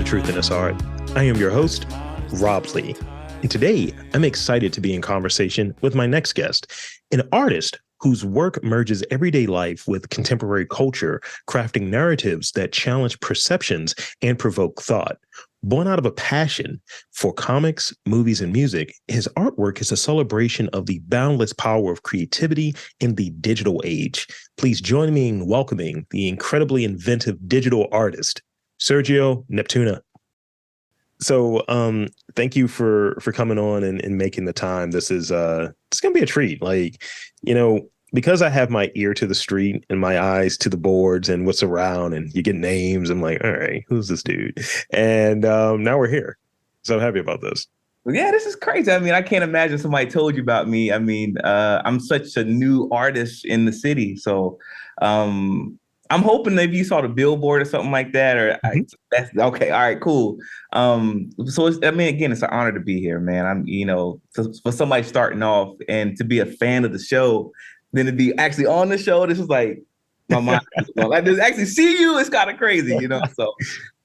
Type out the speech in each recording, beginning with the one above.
Truth in This Art. I am your host, Rob Lee. And today, I'm excited to be in conversation with my next guest, an artist whose work merges everyday life with contemporary culture, crafting narratives that challenge perceptions and provoke thought. Born out of a passion for comics, movies, and music, his artwork is a celebration of the boundless power of creativity in the digital age. Please join me in welcoming the incredibly inventive digital artist, Sergio Neptuna. So thank you for coming on and making the time. This is it's gonna be a treat. Because I have my ear to the street and my eyes to the boards and what's around, and you get names. I'm like, all right, who's this dude? And now we're here. So I'm happy about this. Yeah, this is crazy. I mean, I can't imagine somebody told you about me. I mean, I'm such a new artist in the city. So I'm hoping maybe you saw the billboard or something like that. That's okay. All right, cool. Again, it's an honor to be here, man. For somebody starting off and to be a fan of the show, then to be actually on the show, this is like my mind. Like to actually see you, it's kind of crazy, So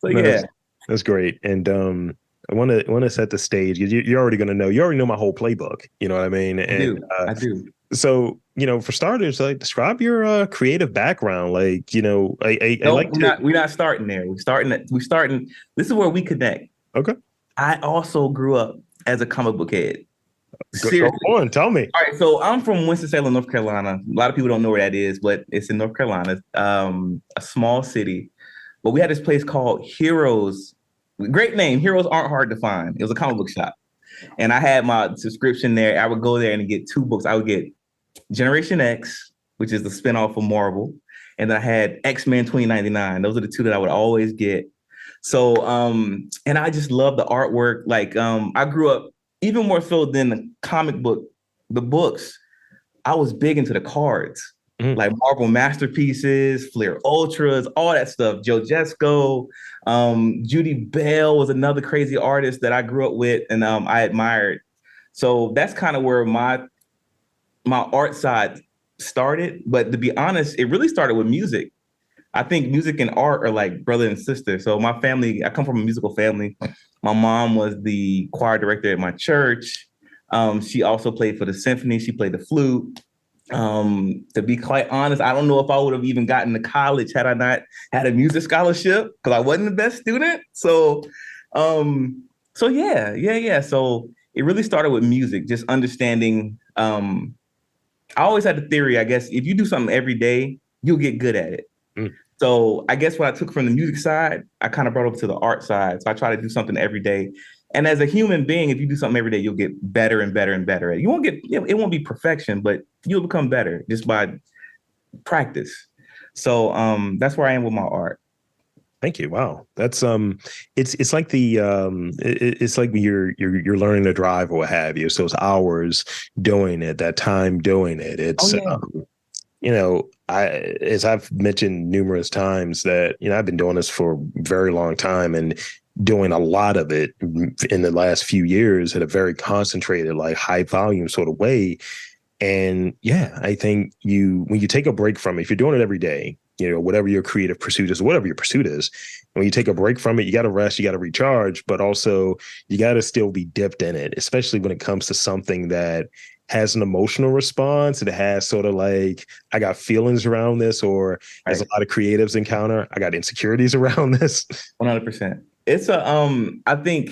yeah, that's great. And I want to set the stage. You're already going to know. You already know my whole playbook. You know what I mean? I do. So, for starters, like describe your creative background. We're not starting there. We're starting. This is where we connect. Okay. I also grew up as a comic book head. Go on, tell me. All right, so I'm from Winston-Salem, North Carolina. A lot of people don't know where that is, but it's in North Carolina, a small city. But we had this place called Heroes. Great name. Heroes Aren't Hard to Find. It was a comic book shop. And I had my subscription there. I would go there and get two books. I would get Generation X, which is the spinoff of Marvel. And then I had X-Men 2099. Those are the two that I would always get. So, and I just love the artwork. I grew up even more so than the books. I was big into the cards, like Marvel Masterpieces, Flair Ultras, all that stuff. Joe Jesco, Judy Bell was another crazy artist that I grew up with and I admired. So that's kind of where my art side started. But to be honest, it really started with music. I think music and art are like brother and sister. So my family, I come from a musical family. My mom was the choir director at my church. She also played for the symphony. She played the flute. To be quite honest, I don't know if I would have even gotten to college had I not had a music scholarship because I wasn't the best student. So yeah. So it really started with music, just understanding. I always had the theory, I guess, if you do something every day, you'll get good at it. So I guess what I took from the music side, I kind of brought up to the art side. So I try to do something every day. And as a human being, if you do something every day, you'll get better and better and better at it. It won't be perfection, but you'll become better just by practice. So that's where I am with my art. Thank you. Wow. That's it's like it's like you're learning to drive or what have you. So it's hours doing it, that time doing it. It's as I've mentioned numerous times that, I've been doing this for a very long time and doing a lot of it in the last few years at a very concentrated, like high volume sort of way. And yeah, I think when you take a break from it, if you're doing it every day, whatever your creative pursuit is, whatever your pursuit is, when you take a break from it, you got to rest, you got to recharge, but also you got to still be dipped in it, especially when it comes to something that has an emotional response. It has sort of like, I got feelings around this, or as a lot of creatives encounter, I got insecurities around this. 100%. It's I think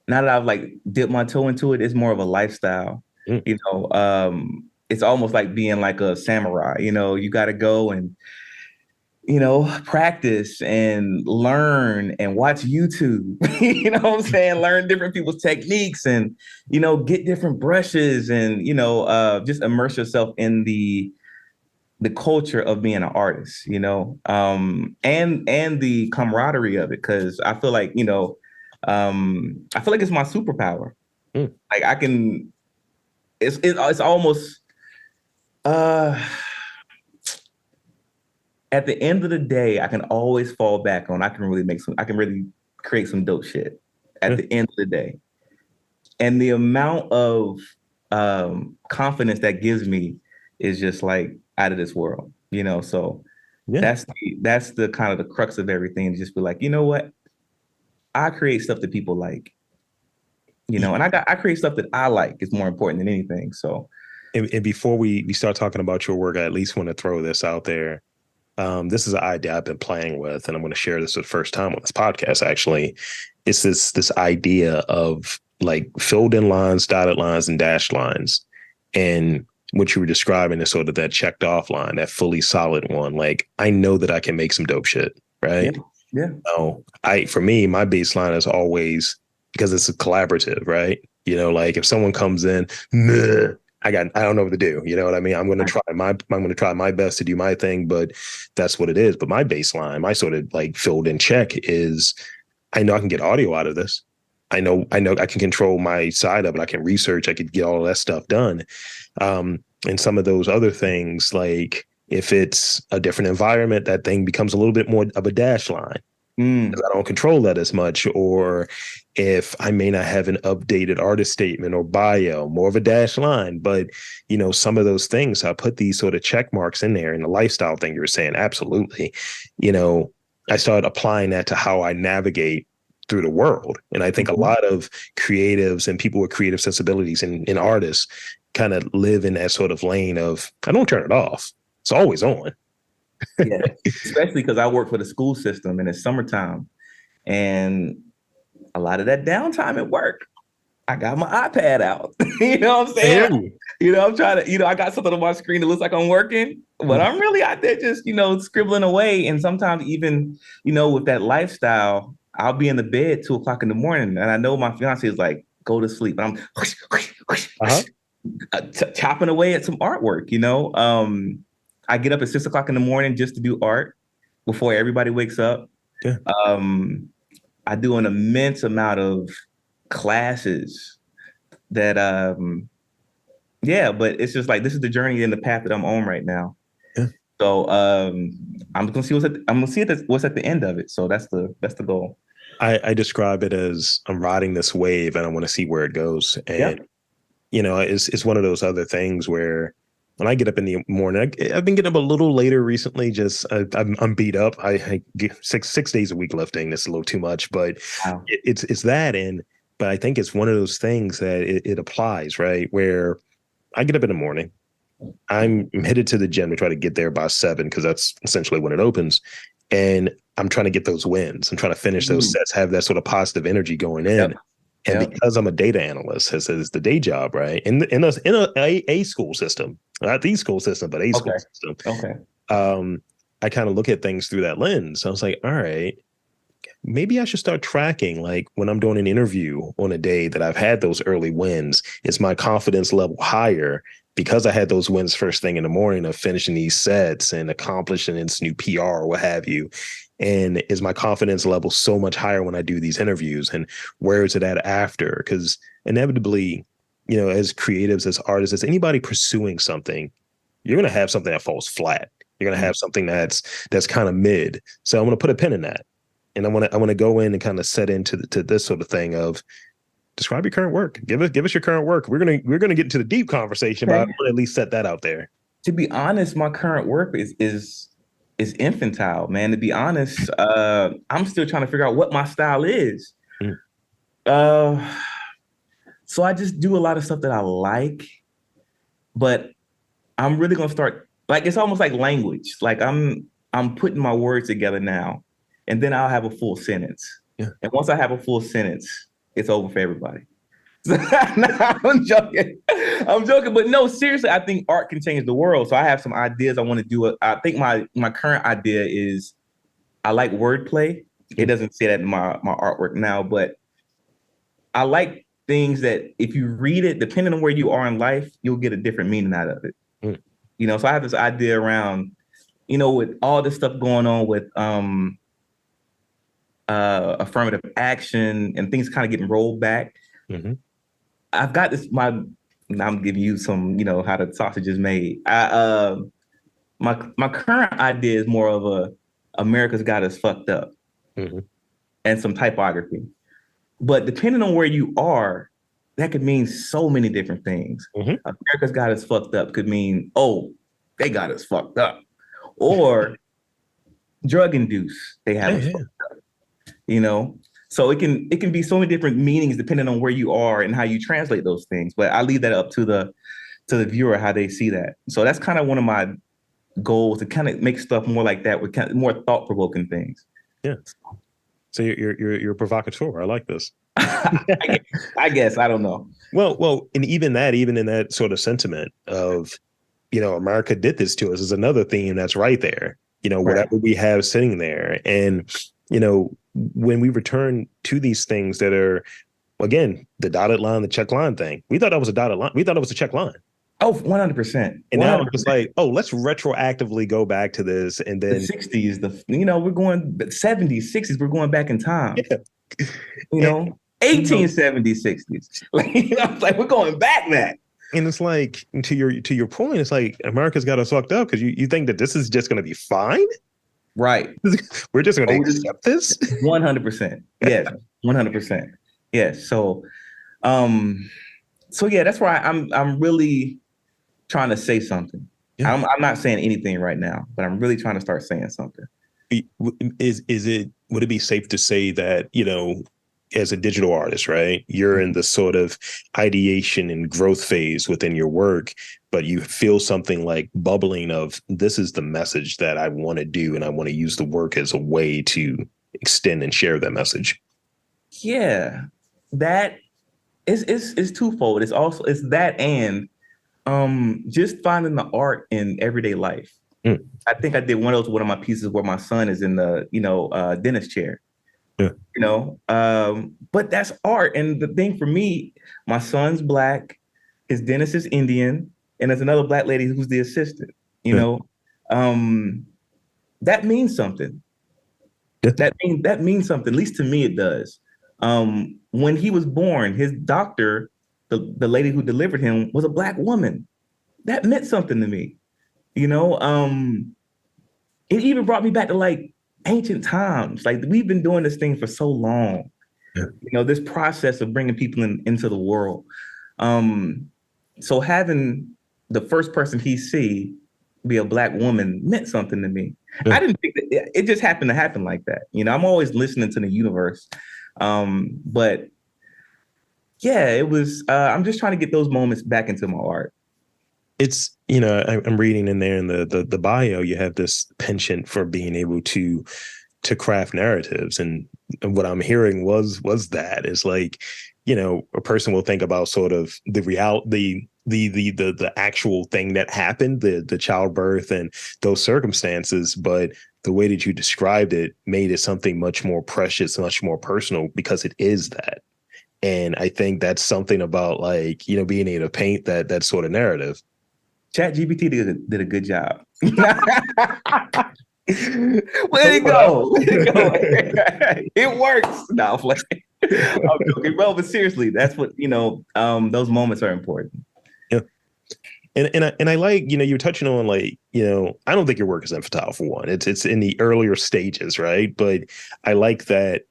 now that I've dipped my toe into it, it's more of a lifestyle. It's almost like being like a samurai. You got to go and practice and learn and watch YouTube, what I'm saying? Learn different people's techniques and, get different brushes and, just immerse yourself in the culture of being an artist, and the camaraderie of it. Cause I feel like, I feel like it's my superpower. Like I can, it's almost, at the end of the day, I can always fall back on, I can really create some dope shit at the end of the day. And the amount of confidence that gives me is just like out of this world, so that's the kind of the crux of everything. Just be like, you know what? I create stuff that people like, and I create stuff that I like is more important than anything. So, and before we start talking about your work, I at least want to throw this out there. This is an idea I've been playing with, and I'm going to share this for the first time on this podcast. Actually, it's this idea of like filled in lines, dotted lines, and dashed lines, and what you were describing is sort of that checked off line, that fully solid one. Like, I know that I can make some dope shit, right? Yeah. So for me, my baseline is always, because it's a collaborative, right? Like if someone comes in, nah, I don't know what to do. You know what I mean? I'm going to try my best to do my thing, but that's what it is. But my baseline, my sort of like filled in check is, I know I can get audio out of this. I know I can control my side of it. I can research. I could get all that stuff done. And some of those other things, like if it's a different environment, that thing becomes a little bit more of a dash line. Because I don't control that as much. Or if I may not have an updated artist statement or bio, more of a dash line. But, some of those things, I put these sort of check marks in there. And the lifestyle thing you were saying, absolutely. I started applying that to how I navigate through the world. And I think a lot of creatives and people with creative sensibilities and artists kind of live in that sort of lane of, I don't turn it off. It's always on. Yeah, especially because I work for the school system and it's summertime, and a lot of that downtime at work, I got my iPad out. You know what I'm saying? I'm trying to, I got something on my screen that looks like I'm working, but I'm really out there just, scribbling away. And sometimes even, with that lifestyle, I'll be in the bed 2:00 in the morning, and I know my fiance is like, go to sleep. And I'm chopping away at some artwork, I get up at 6:00 in the morning just to do art before everybody wakes up. Yeah. I do an immense amount of classes that, but it's just like, this is the journey and the path that I'm on right now. Yeah. So I'm gonna see what's at the end of it. So that's the goal. I describe it as I'm riding this wave and I want to see where it goes. And it's one of those other things where when I get up in the morning, I've been getting up a little later recently. Just I'm beat up. I get six days a week lifting. It's a little too much, but wow. It's that. But I think it's one of those things that it applies, right? Where I get up in the morning, I'm headed to the gym to try to get there by 7 because that's essentially when it opens, and I'm trying to get those wins. I'm trying to finish those sets, have that sort of positive energy going in. Yep. And because I'm a data analyst, as is the day job, right? In a school system, not the school system, but a school system. Okay. I kind of look at things through that lens. I was like, all right, maybe I should start tracking, like when I'm doing an interview on a day that I've had those early wins, is my confidence level higher because I had those wins first thing in the morning of finishing these sets and accomplishing this new PR or what have you. And is my confidence level so much higher when I do these interviews, and where is it at after? Because inevitably, as creatives, as artists, as anybody pursuing something, you're going to have something that falls flat. You're going to have something that's kind of mid. So I'm going to put a pin in that. And I want to go in and kind of set into to this sort of thing of describe your current work. Give us your current work. We're gonna get into the deep conversation, but I want to at least set that out there. To be honest, my current work is infantile, man. To be honest, I'm still trying to figure out what my style is. So I just do a lot of stuff that I like, but I'm really gonna start, like, it's almost like language. Like I'm putting my words together now, and then I'll have a full sentence. Yeah. And once I have a full sentence, it's over for everybody. No, I'm joking. But no, seriously, I think art can change the world. So I have some ideas I want to do. I think my current idea is, I like wordplay. It doesn't say that in my artwork now, but I like things that if you read it, depending on where you are in life, you'll get a different meaning out of it. So I have this idea around, with all this stuff going on with affirmative action and things kind of getting rolled back. I've got this, I'm giving you some, how the sausage is made. My current idea is more of America's got us fucked up and some typography. But depending on where you are, that could mean so many different things. America's got us fucked up could mean, oh, they got us fucked up. Or drug induced, they have us fucked up. So it can be so many different meanings depending on where you are and how you translate those things. But I leave that up to the viewer how they see that. So that's kind of one of my goals, to kind of make stuff more like that, with kind of more thought-provoking things. Yeah. So you're a provocateur. I like this. I guess I don't know. Well, and even in that sort of sentiment of, America did this to us is another theme that's right there. Whatever we have sitting there, and when we return to these things that are, again, the dotted line, the check line thing, we thought that was a dotted line. We thought it was a check line. Oh, 100%. And now it's like, oh, let's retroactively go back to this. And then the 60s, we're going 70s, 60s, we're going back in time. Yeah. 1870s, 60s. Like we're going back that. And it's like, to your point, it's like America's got us fucked up because you think that this is just going to be fine? Right. We're just going to accept this? 100%. Yes. 100%. Yes. So yeah, that's why I'm really trying to say something. Yeah. I'm not saying anything right now, but I'm really trying to start saying something. Would it be safe to say that, as a digital artist, right, you're in the sort of ideation and growth phase within your work, but you feel something like bubbling of, this is the message that I want to do, and I want to use the work as a way to extend and share that message? Yeah, that is twofold. It's that, and just finding the art in everyday life. I think I did one of my pieces where my son is in the dentist chair. Yeah. But that's art. And the thing for me, my son's Black, his dentist is Indian, and there's another Black lady who's the assistant. That means something. Yeah. That means something. At least to me, it does. When he was born, his doctor, the lady who delivered him, was a Black woman. That meant something to me. It even brought me back to like ancient times. Like, we've been doing this thing for so long. Yeah. This process of bringing people into the world. So having the first person he see be a Black woman meant something to me. Yeah. I didn't think that it just happened to happen like that. I'm always listening to the universe. But yeah, it was, I'm just trying to get those moments back into my art. It's, I'm reading in there in the bio, you have this penchant for being able to craft narratives. And what I'm hearing was that is like, a person will think about sort of the actual thing that happened, the childbirth and those circumstances. But the way that you described it made it something much more precious, much more personal, because it is that. And I think that's something about, like, being able to paint that sort of narrative. ChatGPT did a good job. Way to go. It works. No, I'm joking. Well, but seriously, that's what, those moments are important. Yeah. And I like, you're touching on, like, I don't think your work is infantile, for one. It's in the earlier stages, right? But I like that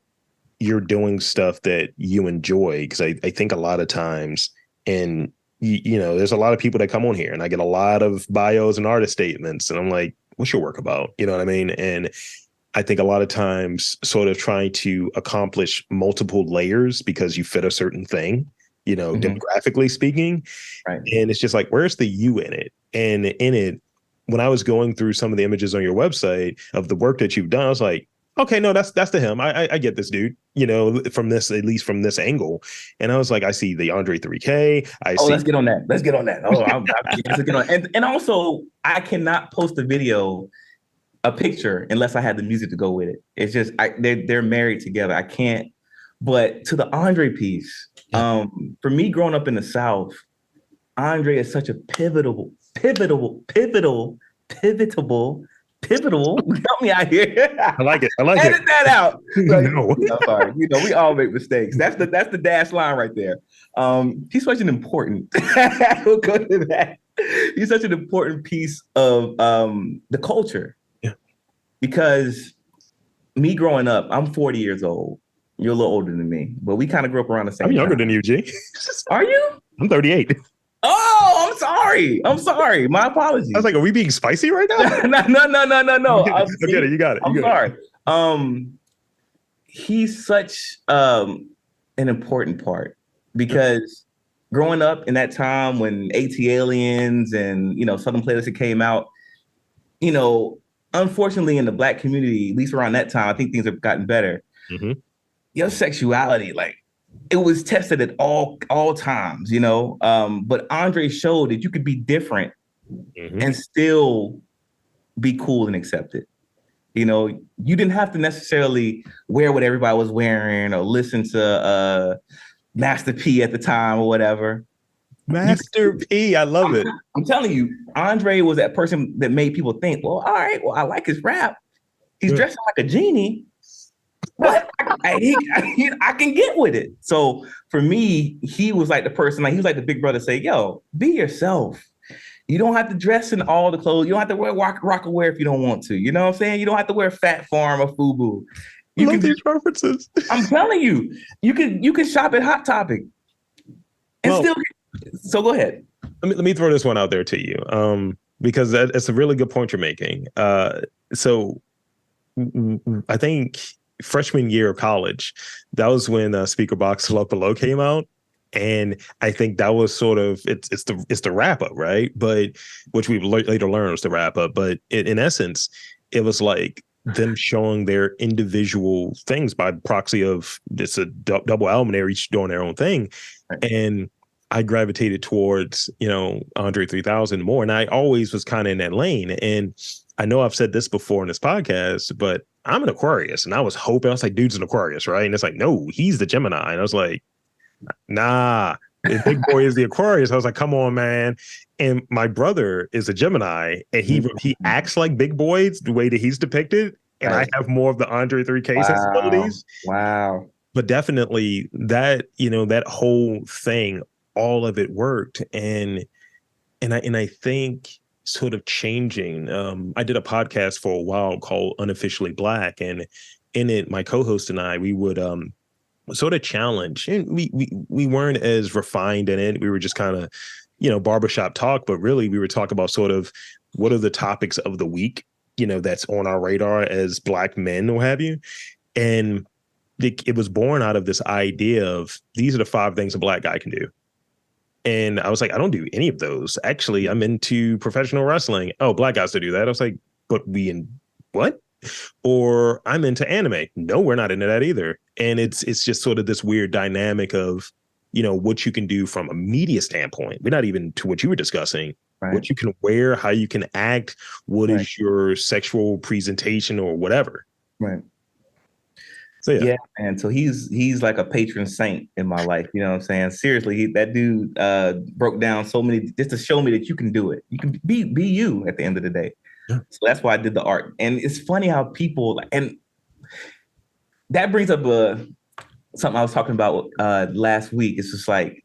you're doing stuff that you enjoy, because I think a lot of times, and there's a lot of people that come on here, and I get a lot of bios and artist statements, and I'm like, what's your work about? You know what I mean? And I think a lot of times sort of trying to accomplish multiple layers because you fit a certain thing, demographically speaking. Right. And it's just like, where's the you in it? And in it, when I was going through some of the images on your website of the work that you've done, I was like, okay, no, that's the him. I get this dude, from this, at least from this angle. And I was like, I see the Andre 3K. Let's get on that. Oh, let's get on. And also, I cannot post a picture, unless I had the music to go with it. It's just, they're married together. I can't. But to the Andre piece, for me growing up in the South, Andre is such a pivotal. Help me out here. I like it. Edit that out. No. I'm sorry. We all make mistakes. That's the dash line right there. He's such an important. We'll go to that. He's such an important piece of the culture. Yeah. Because me growing up, I'm 40 years old. You're a little older than me, but we kind of grew up around the same. I'm younger than you, G. Are you? I'm 38. Oh, I'm sorry. My apologies. I was like, are we being spicy right now? No. I get it. You got it. I'm sorry. he's such an important part because growing up in that time when AT Aliens and, Southern Playlist came out, you know, unfortunately in the Black community, at least around that time, I think things have gotten better. Mm-hmm. Your sexuality, like, it was tested at all times, but Andre showed that you could be different and still be cool and accepted. You didn't have to necessarily wear what everybody was wearing or listen to Master P at the time or whatever. Master P, I love it. I'm telling you, Andre was that person that made people think, well, all right, well, I like his rap. He's dressing like a genie, but I can get with it. So for me, he was like the person, like he was like the big brother say, yo, be yourself. You don't have to dress in all the clothes. You don't have to wear Rockaware if you don't want to. You know what I'm saying? You don't have to wear Fat Farm or FUBU. You love these references. I'm telling you, you can shop at Hot Topic and still. So go ahead. Let me throw this one out there to you, because it's a really good point you're making. So I think freshman year of college, that was when Speaker Box Love Below came out. And I think that was sort of it's the wrap up, right? But which we later learned was the wrap up. But in essence, it was like them showing their individual things by proxy of this a double album. They're each doing their own thing, and I gravitated towards Andre 3000 more, and I always was kind of in that lane. And I know I've said this before in this podcast, but I'm an Aquarius, and I was hoping, I was like, dude's an Aquarius, right? And it's like, no, he's the Gemini, and I was like, nah, the big boy is the Aquarius. I was like, come on, man. And my brother is a Gemini, and he acts like big boy the way that he's depicted. And I have more of the Andre 3K sensibilities. Wow. But definitely that, that whole thing, all of it worked. And I think sort of changing. I did a podcast for a while called Unofficially Black. And in it, my co-host and I, we would sort of challenge, and we weren't as refined in it. We were just kind of, barbershop talk, but really we were talking about sort of what are the topics of the week, that's on our radar as Black men or have you. And it was born out of this idea of these are the 5 things a Black guy can do. And I was like, I don't do any of those. Actually, I'm into professional wrestling. Oh, Black guys to do that. I was like, but what? Or I'm into anime. No, we're not into that either. And it's just sort of this weird dynamic of, what you can do from a media standpoint. We're not even to what you were discussing, right? What you can wear, how you can act, what is your sexual presentation or whatever. Right. So yeah, and so he's like a patron saint in my life. You know what I'm saying? Seriously, that dude broke down so many just to show me that you can do it. You can be you at the end of the day. Yeah. So that's why I did the art. And it's funny how people, and that brings up something I was talking about last week. It's just like,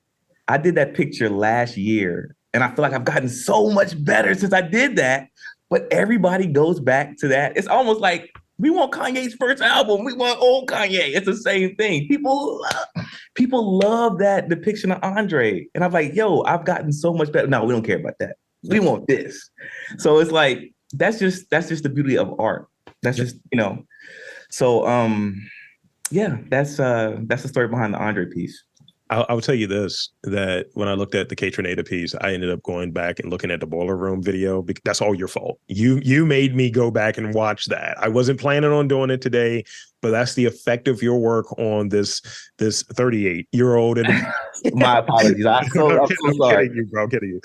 I did that picture last year, and I feel like I've gotten so much better since I did that. But everybody goes back to that. It's almost like we want Kanye's first album. We want old Kanye. It's the same thing. People love that depiction of Andre. And I'm like, yo, I've gotten so much better. No, we don't care about that. We want this. So it's like, that's just the beauty of art. That's just, So that's the story behind the Andre piece. I'll tell you this, that when I looked at the K-Tornado piece, I ended up going back and looking at the Boiler Room video. Because that's all your fault. You made me go back and watch that. I wasn't planning on doing it today, but that's the effect of your work on this 38-year-old. And my apologies. I'm so sorry. Kidding you, bro. I'm kidding you.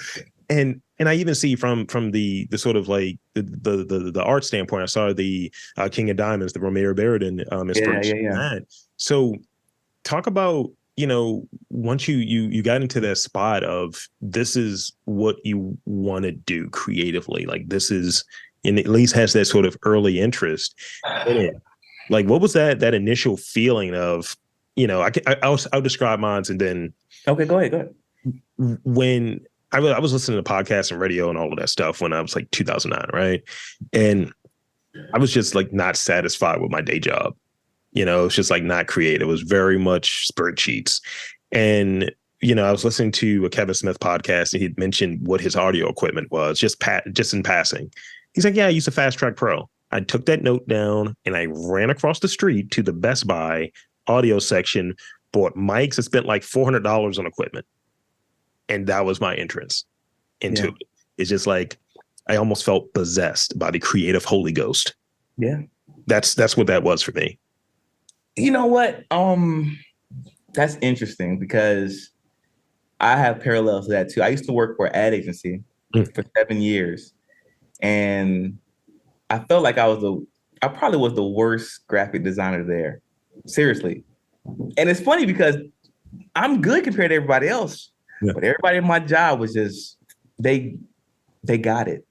And I even see from the sort of like the art standpoint, I saw the King of Diamonds, the Romeo Baradin inspiration. Yeah. So talk about, once you got into that spot of this is what you want to do creatively, like this is, and at least has that sort of early interest in it. Like, what was that initial feeling of, I'll describe mine and then. Okay, go ahead. When I was listening to podcasts and radio and all of that stuff when I was like 2009, right? And I was just like not satisfied with my day job. It's just like not creative. It was very much spreadsheets. And, I was listening to a Kevin Smith podcast and he'd mentioned what his audio equipment was just in passing. He's like, yeah, I use a Fast Track Pro. I took that note down and I ran across the street to the Best Buy audio section, bought mics. I spent like $400 on equipment. And that was my entrance into it. It's just like, I almost felt possessed by the creative Holy Ghost. Yeah. That's what that was for me. You know what? That's interesting because I have parallels to that too. I used to work for an ad agency for 7 years. And I felt like I probably was the worst graphic designer there. Seriously. And it's funny because I'm good compared to everybody else, but everybody in my job was just, they got it.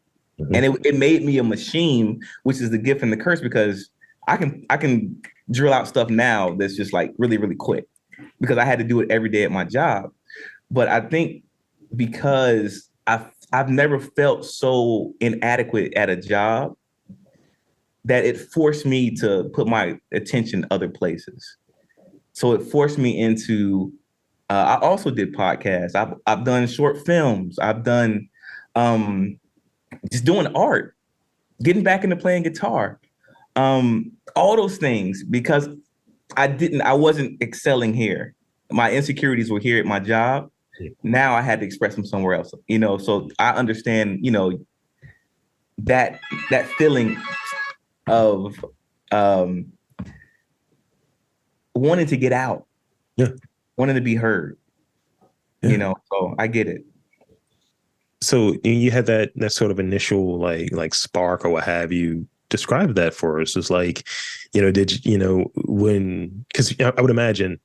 And it made me a machine, which is the gift and the curse, because I can drill out stuff now that's just like really, really quick because I had to do it every day at my job. But I think because I've never felt so inadequate at a job that it forced me to put my attention other places. So it forced me into, I also did podcasts. I've done short films. I've done just doing art, getting back into playing guitar, all those things, because I wasn't excelling here. My insecurities were here at my job. Now I had to express them somewhere else, so I understand, that feeling of wanting to get out, wanting to be heard, so I get it. So you had that sort of initial like spark or what have you. Describe that for us. It's like, did you, when, because I would imagine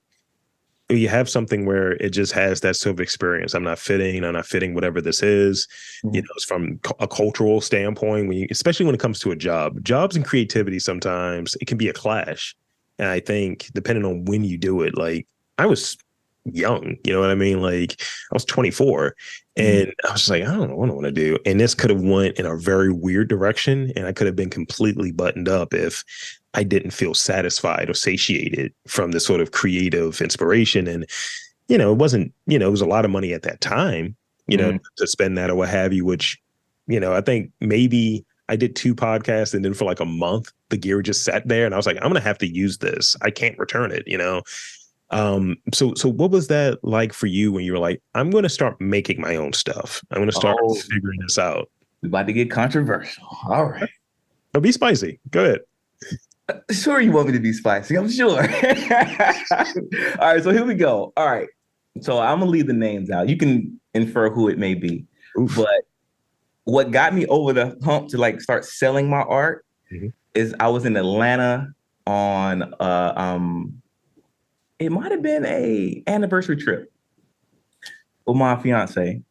you have something where it just has that sort of experience. I'm not fitting whatever this is. It's from a cultural standpoint, especially when it comes to a jobs and creativity, sometimes it can be a clash. And I think depending on when you do it, like I was young, you know what I mean? Like I was 24 and I was just like, I don't know what I want to do. And this could have went in a very weird direction. And I could have been completely buttoned up if I didn't feel satisfied or satiated from this sort of creative inspiration. And, it wasn't, it was a lot of money at that time, to spend that or what have you, which, I think maybe I did 2 podcasts and then for like a month, the gear just sat there and I was like, I'm going to have to use this. I can't return it, So what was that like for you when you were like, I'm going to start making my own stuff. I'm going to start figuring this out. We're about to get controversial. All right. Oh, be spicy. Go ahead. Sure, you want me to be spicy. I'm sure. All right. So here we go. All right. So I'm going to leave the names out. You can infer who it may be. Oof. But what got me over the hump to like start selling my art is I was in Atlanta on it might have been a anniversary trip with my fiance.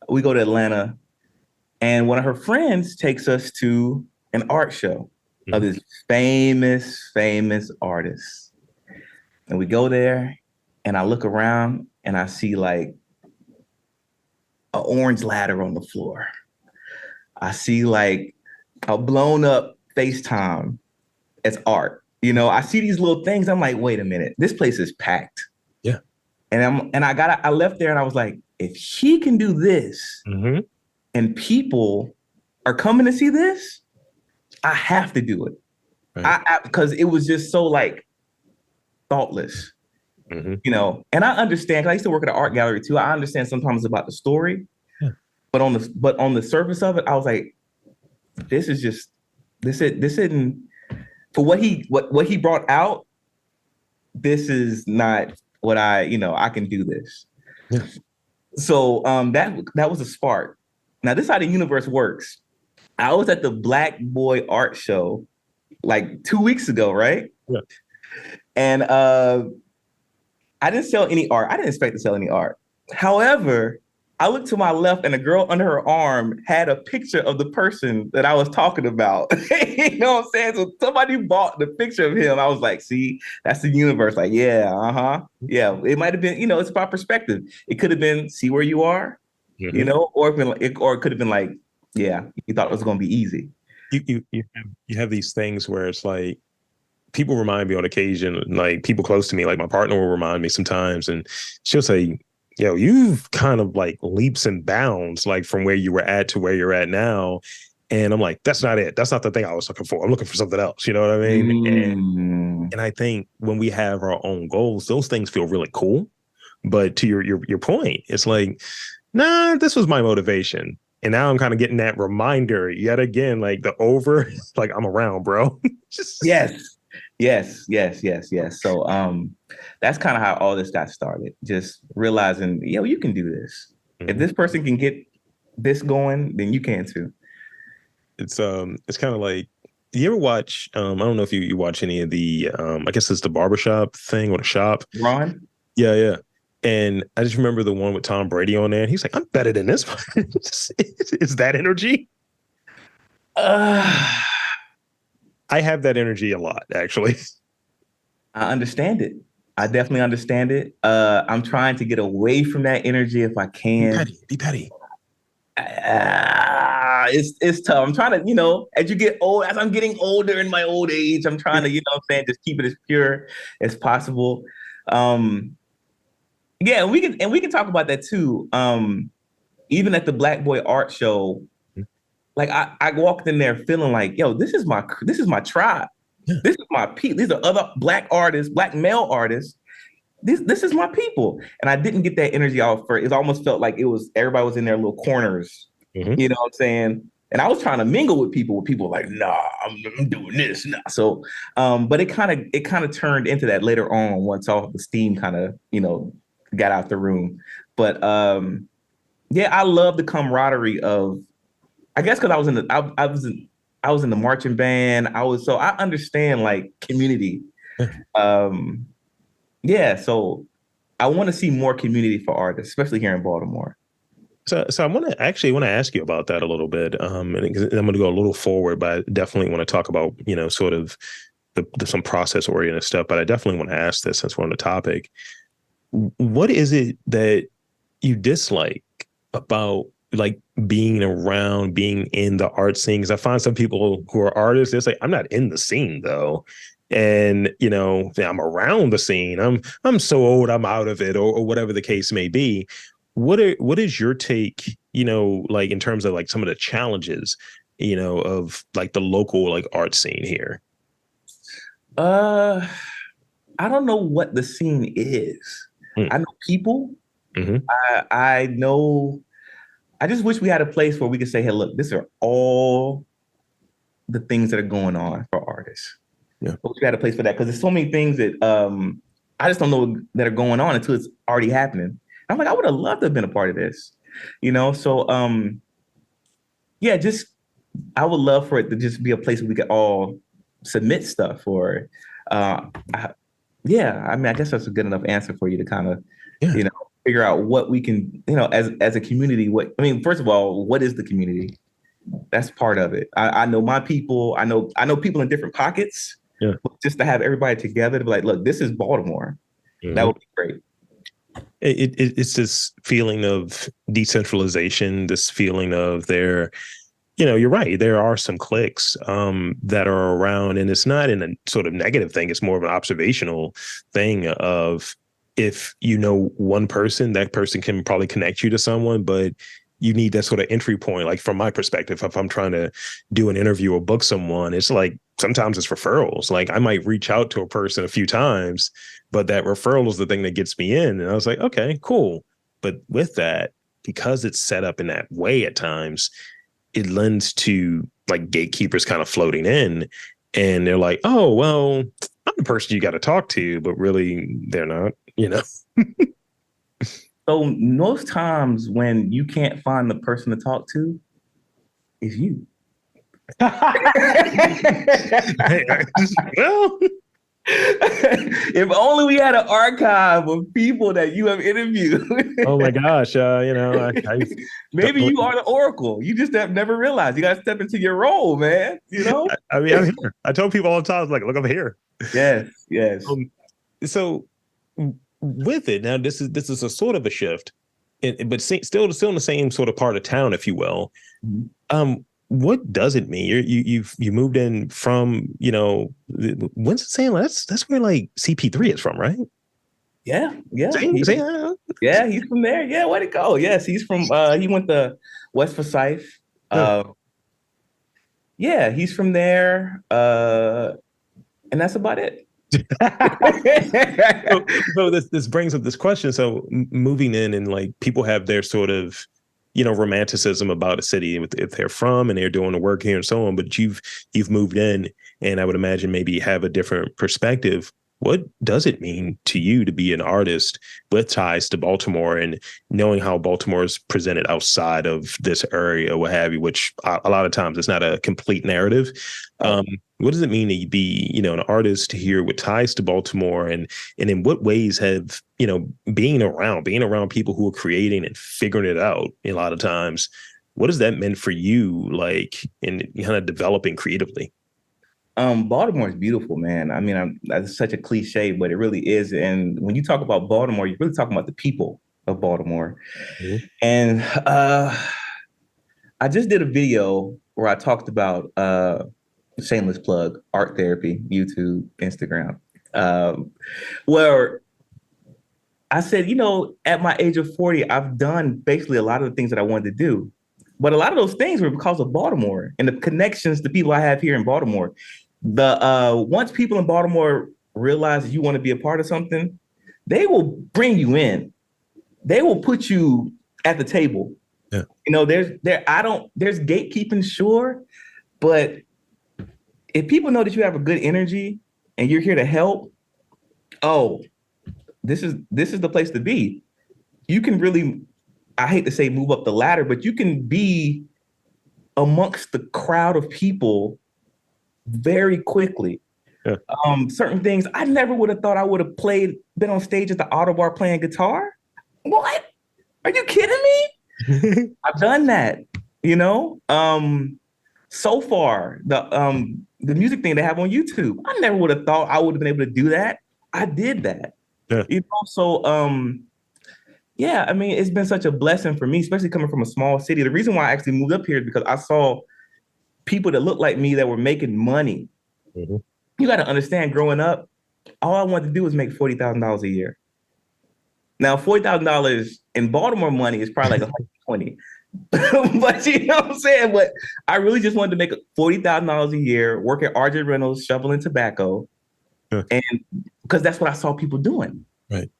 We go to Atlanta and one of her friends takes us to an art show of this famous artist. And we go there and I look around and I see like an orange ladder on the floor. I see like a blown up FaceTime as art. I see these little things. I'm like, wait a minute, this place is packed. Yeah. And I left there and I was like, if he can do this and people are coming to see this, I have to do it. Right. Because it was just so like thoughtless, and I understand, 'cause I used to work at an art gallery too. I understand sometimes it's about the story, but on the surface of it, I was like, this isn't for what he brought out. This is not what I can do this. Yeah. So that was a spark. Now this is how the universe works. I was at the Black Boy Art Show like 2 weeks ago, right? Yeah. And I didn't sell any art. I didn't expect to sell any art. However, I looked to my left and a girl under her arm had a picture of the person that I was talking about. You know what I'm saying? So somebody bought the picture of him. I was like, see, that's the universe. Like, yeah, yeah. It might have been, it's about perspective. It could have been, see where you are, or it could have been like, yeah, you thought it was going to be easy. You have these things where it's like, people remind me on occasion, like people close to me, like my partner will remind me sometimes, and she'll say, you've kind of like leaps and bounds, like from where you were at to where you're at now. And I'm like, that's not it. That's not the thing I was looking for. I'm looking for something else. You know what I mean? And I think when we have our own goals, those things feel really cool. But to your point, it's like, nah, this was my motivation. And now I'm kind of getting that reminder yet again, like the over, like I'm around, bro. Yes. Yes. So that's kind of how all this got started. Just realizing, you can do this. Mm-hmm. If this person can get this going, then you can too. It's kind of like, you ever watch, I don't know if you watch any of the, I guess it's the barbershop thing or the shop. Ron? Yeah. And I just remember the one with Tom Brady on there. And he's like, I'm better than this one. Is that energy? I have that energy a lot, actually. I understand it. I definitely understand it. I'm trying to get away from that energy if I can. Be petty. It's tough. I'm trying to, as you get old, as I'm getting older in my old age, I'm trying to, just keep it as pure as possible. Yeah, and we can talk about that too. Even at the Black Boy Art Show, like I walked in there feeling like, this is my tribe. Yeah. This is my people. These are other Black artists, Black male artists. This is my people. And I didn't get that energy off for it. Almost felt like everybody was in their little corners. Mm-hmm. You know what I'm saying? And I was trying to mingle with people like, nah, I'm doing this. Nah. So, but it kind of turned into that later on once all the steam kind of, got out the room. But I love the camaraderie of, I guess because I was in the marching band. So I understand like community. So I want to see more community for artists, especially here in Baltimore. So I want to ask you about that a little bit. And I'm going to go a little forward, but I definitely want to talk about, sort of some process oriented stuff. But I definitely want to ask this since we're on the topic. What is it that you dislike about like being in the art scene? Because I find some people who are artists, they're like, I'm not in the scene though. And, I'm around the scene. I'm so old, I'm out of it, or whatever the case may be. What is your take, like in terms of like some of the challenges, of like the local like art scene here? I don't know what the scene is. I know people. Mm-hmm. I know. I just wish we had a place where we could say, hey, look, these are all the things that are going on for artists. Yeah. But we had a place for that because there's so many things that I just don't know that are going on until it's already happening. I'm like, I would have loved to have been a part of this, So, I would love for it to just be a place where we could all submit stuff or, I guess that's a good enough answer for you to kind of, figure out what we can, as a community. First of all, what is the community? That's part of it. I know my people. I know people in different pockets. Yeah. Just to have everybody together to be like, look, this is Baltimore. Mm-hmm. That would be great. It's this feeling of decentralization, this feeling of you're right. There are some cliques that are around, and it's not in a sort of negative thing. It's more of an observational thing of if one person, that person can probably connect you to someone, but you need that sort of entry point. Like from my perspective, if I'm trying to do an interview or book someone, it's like sometimes it's referrals. Like I might reach out to a person a few times, but that referral is the thing that gets me in. And I was like, okay, cool. But with that, because it's set up in that way at times, it lends to like gatekeepers kind of floating in, and they're like, oh, well, I'm the person you got to talk to, but really they're not, So most times when you can't find the person to talk to, it's you. Well, if only we had an archive of people that you have interviewed. Oh my gosh, maybe you are the oracle. You just have never realized. You got to step into your role, man. I'm here. I tell people all the time, like, look, I'm here. Yes. So with it now, this is a sort of a shift, but still in the same sort of part of town, if you will. Mm-hmm. What does it mean? You moved in from, Winston-Salem. That's where like CP3 is from, right? Yeah. He's from there. Yeah, where'd it go? Yes, he's from he went to West Forsyth. Yeah, he's from there. And that's about it. So this brings up this question. So moving in and like people have their sort of romanticism about a city if they're from and they're doing the work here and so on. But you've moved in, and I would imagine maybe have a different perspective. What does it mean to you to be an artist with ties to Baltimore and knowing how Baltimore is presented outside of this area, what have you, which a lot of times it's not a complete narrative. What does it mean to be, an artist here with ties to Baltimore, and in what ways have, being around people who are creating and figuring it out a lot of times, what has that meant for you, like in kind of developing creatively? Baltimore is beautiful, man. I mean, that's such a cliche, but it really is. And when you talk about Baltimore, you're really talking about the people of Baltimore. Mm-hmm. And I just did a video where I talked about shameless plug, art therapy, YouTube, Instagram, where I said, at my age of 40, I've done basically a lot of the things that I wanted to do. But a lot of those things were because of Baltimore and the connections to people I have here in Baltimore. Once people in Baltimore realize that you want to be a part of something, they will bring you in. They will put you at the table. Yeah. There's gatekeeping, sure, but if people know that you have a good energy and you're here to help, oh, this is the place to be. You can really, I hate to say move up the ladder, but you can be amongst the crowd of people very quickly. Yeah. Certain things I never would have thought I would have been on stage at the Auto Bar playing guitar. What? Are you kidding me? I've done that, So far, the music thing they have on YouTube, I never would have thought I would have been able to do that. I did that. Yeah. So yeah, I mean, it's been such a blessing for me, especially coming from a small city. The reason why I actually moved up here is because I saw people that looked like me that were making money. Mm-hmm. You got to understand, growing up, all I wanted to do was make $40,000 a year. Now, $40,000 in Baltimore money is probably like 120. But you know what I'm saying? But I really just wanted to make $40,000 a year, work at RJ Reynolds, shoveling tobacco. Yeah. And because that's what I saw people doing. Right.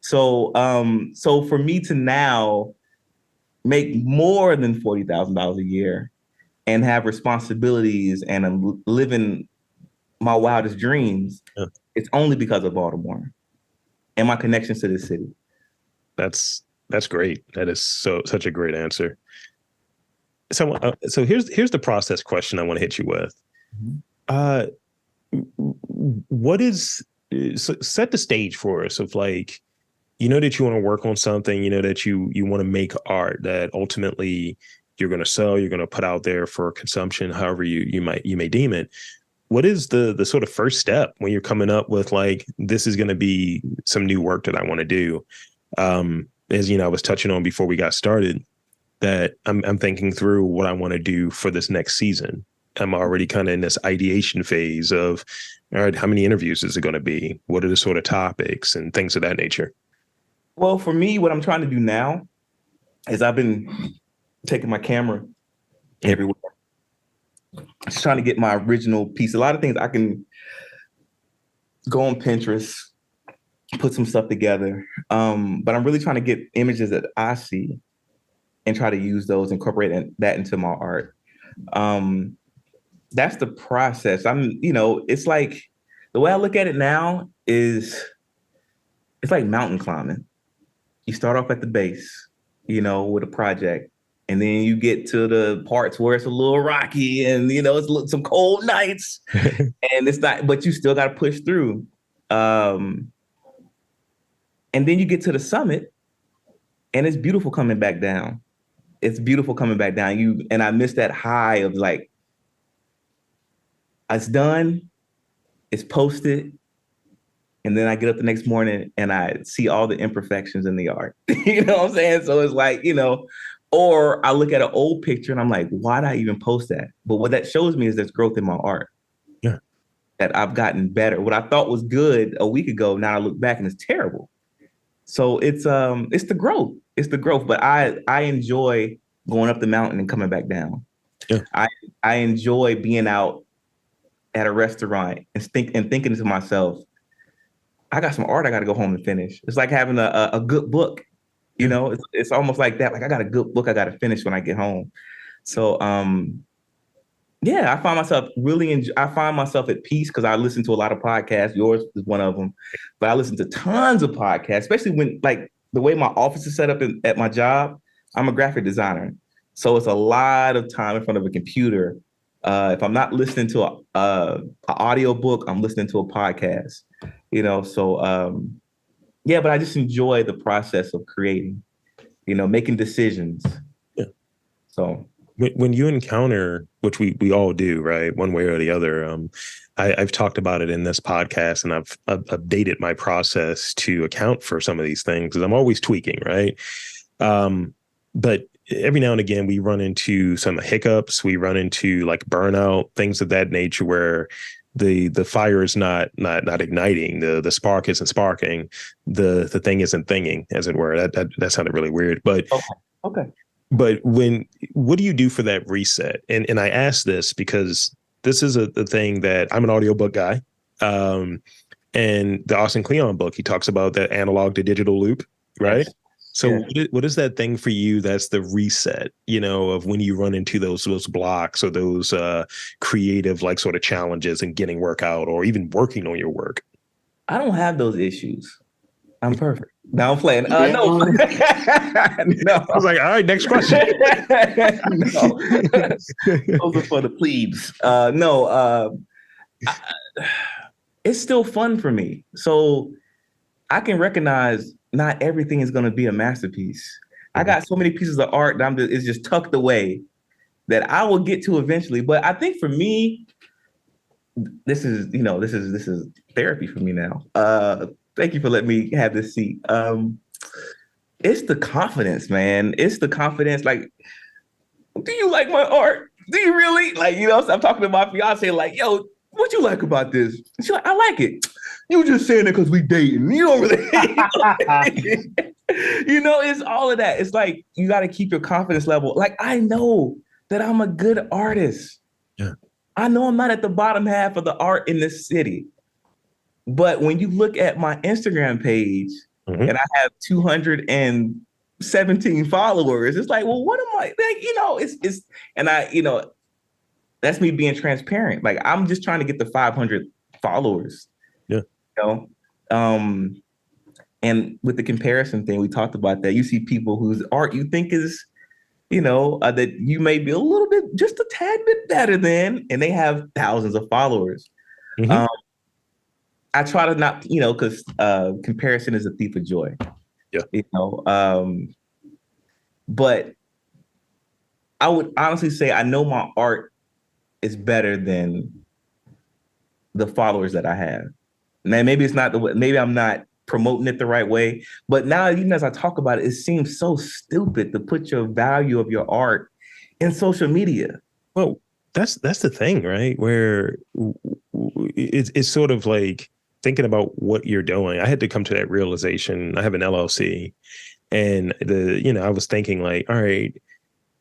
So for me to now make more than $40,000 a year and have responsibilities and living my wildest dreams, yeah. It's only because of Baltimore and my connections to this city. That's great. That is such a great answer. So here's the process question I want to hit you with. What is set the stage for us of like, that you want to work on something, that you want to make art that ultimately you're going to sell, you're going to put out there for consumption, however you may deem it. What is the sort of first step when you're coming up with like, this is going to be some new work that I want to do? As I was touching on before we got started, that I'm thinking through what I want to do for this next season. I'm already kind of in this ideation phase of, all right, how many interviews is it going to be? What are the sort of topics and things of that nature? Well, for me, what I'm trying to do now is I've been taking my camera everywhere. Just trying to get my original piece. A lot of things I can go on Pinterest, put some stuff together. But I'm really trying to get images that I see and try to use those, incorporate that into my art. That's the process. It's like, the way I look at it now is it's like mountain climbing. You start off at the base, with a project. And then you get to the parts where it's a little rocky and, it's some cold nights and it's not, but you still got to push through. And then you get to the summit and it's beautiful coming back down. It's beautiful coming back down. And I miss that high of like, it's done, it's posted. And then I get up the next morning and I see all the imperfections in the art. You know what I'm saying? So it's like, or I look at an old picture and I'm like, why did I even post that? But what that shows me is there's growth in my art. Yeah. That I've gotten better. What I thought was good a week ago, now I look back and it's terrible. So it's the growth. It's the growth. But I enjoy going up the mountain and coming back down. Yeah. I enjoy being out at a restaurant and thinking to myself, I got some art I got to go home and finish. It's like having a good book. You know, it's almost like that. Like I got a good book I got to finish when I get home. So, yeah, I find myself at peace because I listen to a lot of podcasts. Yours is one of them, but I listen to tons of podcasts, especially when like the way my office is set up at my job. I'm a graphic designer, so it's a lot of time in front of a computer. If I'm not listening to an audio book, I'm listening to a podcast. You know, so yeah, but I just enjoy the process of creating. You know, making decisions. Yeah. So when you encounter, which we all do, right, one way or the other, I've talked about it in this podcast, and I've updated my process to account for some of these things because I'm always tweaking, right? But every now and again, we run into some hiccups. We run into like burnout, things of that nature, where the fire is not igniting, the spark isn't sparking, the thing isn't thinging, as it were. That sounded really weird, but okay. But what do you do for that reset? And I ask this because this is a thing that I'm an audiobook guy. And the Austin Kleon book, he talks about that analog to digital loop, right? Yes. So what is that thing for you that's the reset, you know, of when you run into those blocks or those creative like sort of challenges and getting work out or even working on your work? I don't have those issues. I'm perfect. Now I'm playing. No. No. I was like, all right, next question. No. Those are for the plebes. No. It's still fun for me. So I can recognize not everything is going to be a masterpiece. Mm-hmm. I got so many pieces of art that it's just tucked away that I will get to eventually. But I think for me, this is therapy for me now. Thank you for letting me have this seat. It's the confidence, man. It's the confidence. Like, do you like my art? Do you really? Like, you know, I'm talking to my fiance, like, yo, what you like about this? She's like, I like it. You just saying it because we dating. You don't really. You know, it's all of that. It's like, you got to keep your confidence level. Like, I know that I'm a good artist. Yeah. I know I'm not at the bottom half of the art in this city. But when you look at my Instagram page mm-hmm. and I have 217 followers, it's like, well, what am I like? You know, it's and I, you know, that's me being transparent. Like I'm just trying to get the 500 followers. Yeah. You know, and with the comparison thing, we talked about that. You see people whose art you think is, you know, that you may be a little bit, just a tad bit better than, and they have thousands of followers. Mm-hmm. I try to not, you know, because comparison is a thief of joy. Yeah. You know, but I would honestly say I know my art is better than the followers that I have. Now, maybe it's not maybe I'm not promoting it the right way, but now even as I talk about it, it seems so stupid to put your value of your art in social media. Well, that's the thing, right? Where it's sort of like thinking about what you're doing. I had to come to that realization. I have an LLC, and I was thinking like, all right,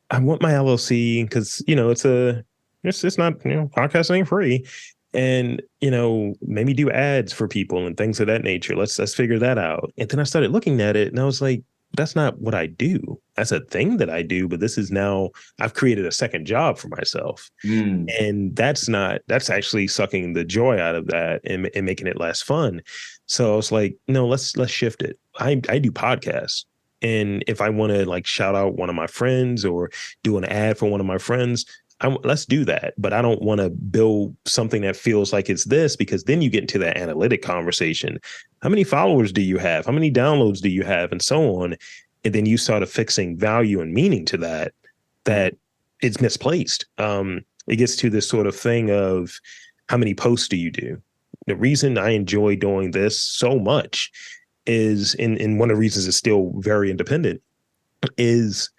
I want my LLC because, you know, it's not, you know, podcasting ain't free, and, you know, maybe do ads for people and things of that nature. Let's figure that out. And then I started looking at it and I was like, that's not what I do. That's a thing that I do, but this is now I've created a second job for myself. And that's actually sucking the joy out of that and making it less fun. So it's like, no, let's shift it. I do podcasts. And if I want to like shout out one of my friends or do an ad for one of my friends, let's do that. But I don't want to build something that feels like it's this, because then you get into that analytic conversation. How many followers do you have? How many downloads do you have? And so on. And then you start affixing value and meaning to that it's misplaced. It gets to this sort of thing of how many posts do you do? The reason I enjoy doing this so much is, and one of the reasons it's still very independent, is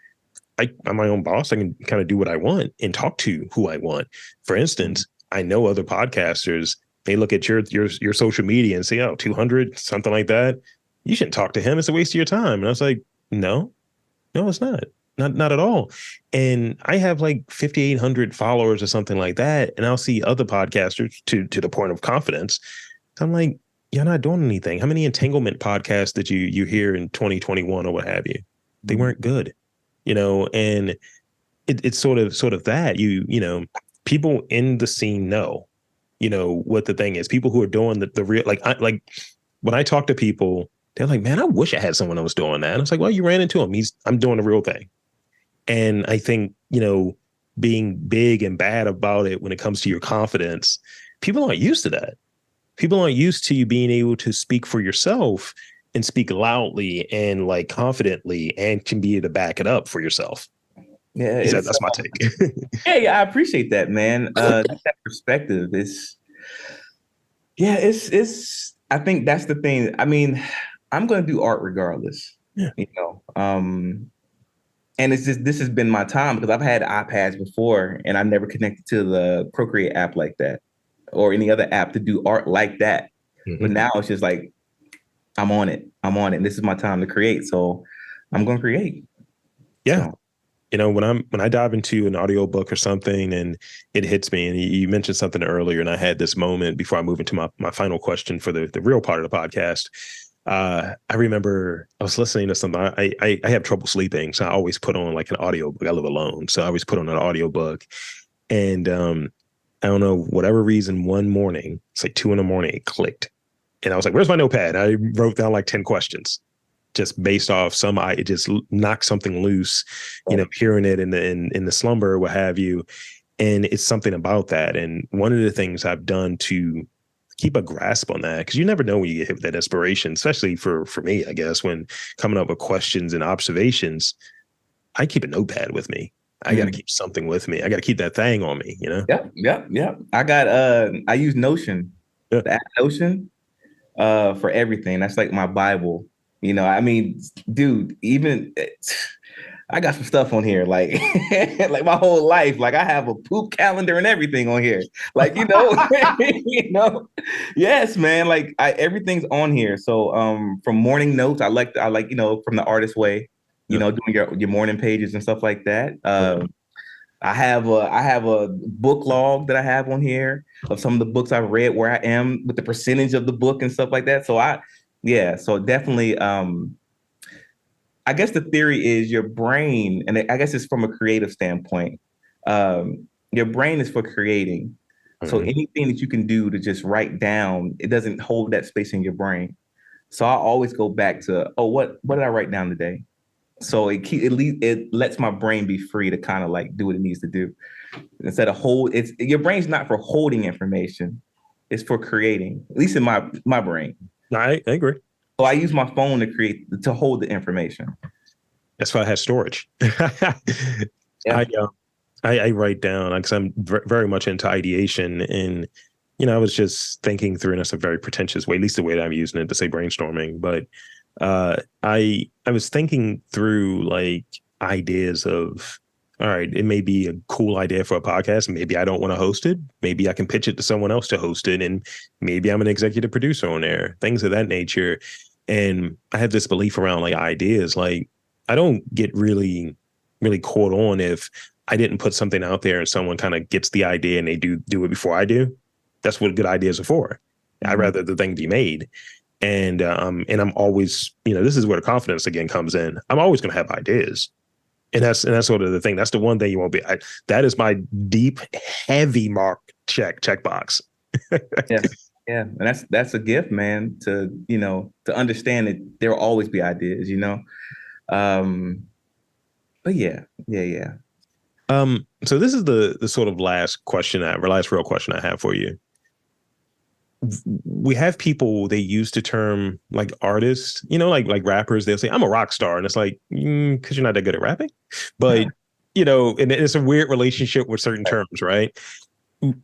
I'm my own boss. I can kind of do what I want and talk to who I want. For instance, I know other podcasters, they look at your social media and say, oh, 200, something like that. You shouldn't talk to him. It's a waste of your time. And I was like, no, it's not. Not at all. And I have like 5,800 followers or something like that. And I'll see other podcasters to the point of confidence. I'm like, you're not doing anything. How many entanglement podcasts did you hear in 2021 or what have you? They weren't good, and it's sort of that people in the scene know, what the thing is. People who are doing the real, like when I talk to people, they're like, man, I wish I had someone that was doing that. And I was like, well, you ran into him. I'm doing the real thing. And I think, being big and bad about it when it comes to your confidence, people aren't used to that. People aren't used to you being able to speak for yourself and speak loudly and like confidently and can be able to back it up for yourself. Yeah, That's my take. yeah, I appreciate that, man. That perspective is, yeah, it's. I think that's the thing. I mean, I'm gonna do art regardless, Yeah. And it's just this has been my time because I've had iPads before and I never connected to the Procreate app like that or any other app to do art like that. Mm-hmm. But now it's just like I'm on it. And this is my time to create. So I'm gonna create. Yeah. So. When I dive into an audiobook or something and it hits me, and you mentioned something earlier, and I had this moment before I move into my final question for the real part of the podcast. I remember I was listening to something. I have trouble sleeping, so I always put on like an audiobook. I live alone, so I always put on an audiobook. And I don't know, whatever reason, one morning, it's like 2 a.m, it clicked. And I was like, where's my notepad? I wrote down like 10 questions just based off it just knocked something loose, hearing it in the slumber, what have you. And it's something about that. And one of the things I've done to keep a grasp on that, because you never know when you get hit with that inspiration, especially for me, I guess, when coming up with questions and observations, I keep a notepad with me. I got to keep something with me. I got to keep that thing on me, Yep. I use Notion. Yeah. The app Notion for everything. That's like my Bible. I mean, dude, even I got some stuff on here, like like my whole life. Like I have a poop calendar and everything on here. Like, yes, man. Like everything's on here. So from morning notes, I like, from the artist way, doing your morning pages and stuff like that. I have a book log that I have on here of some of the books I've read, where I am with the percentage of the book and stuff like that. So definitely I guess the theory is your brain, and I guess it's from a creative standpoint. Your brain is for creating. So anything that you can do to just write down, it doesn't hold that space in your brain. So I always go back to, what did I write down today? So it lets my brain be free to kind of like do what it needs to do. Instead of your brain's not for holding information. It's for creating, at least in my brain. I agree. So I use my phone to hold the information. That's why I have storage. Yeah. I write down, because I'm very much into ideation, and I was just thinking through, and that's a very pretentious way, at least the way that I'm using it, to say brainstorming. But I was thinking through like ideas of, all right, it may be a cool idea for a podcast. Maybe I don't want to host it. Maybe I can pitch it to someone else to host it, and maybe I'm an executive producer on there, things of that nature. And I have this belief around like ideas. Like I don't get really, really caught on if I didn't put something out there and someone kind of gets the idea and they do it before I do. That's what good ideas are for. I'd rather the thing be made. And I'm always, this is where the confidence again comes in. I'm always going to have ideas. And that's sort of the thing. That's the one thing you won't be. That is my deep, heavy mark checkbox. Yeah. And that's a gift, man, to understand that there will always be ideas, But yeah. So this is the sort of last real question I have for you. We have people, they use the term like artists, like rappers, they'll say, I'm a rock star. And it's like, because you're not that good at rapping. But, and it's a weird relationship with certain terms, right?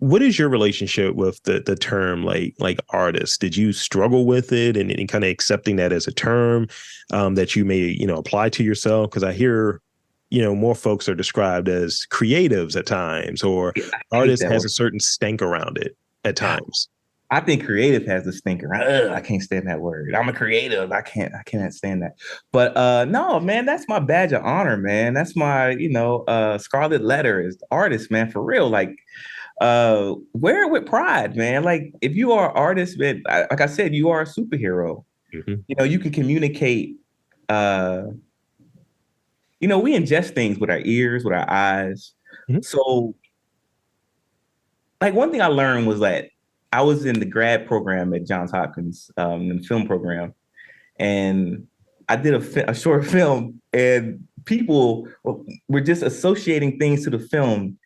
What is your relationship with the term like artist? Did you struggle with it and kind of accepting that as a term that you may, apply to yourself? Because I hear, more folks are described as creatives at times, or artist has a certain stank around it at times. I think creative has a stinker. Ugh, I can't stand that word. I'm a creative. I cannot stand that. But no, man, that's my badge of honor, man. That's my, scarlet letter is artist, man, for real. Like, wear it with pride, man. Like, if you are an artist, man, like I said, you are a superhero. Mm-hmm. You can communicate. We ingest things with our ears, with our eyes. Mm-hmm. So, like, one thing I learned was that I was in the grad program at Johns Hopkins, in the film program, and I did a short film, and people were just associating things to the film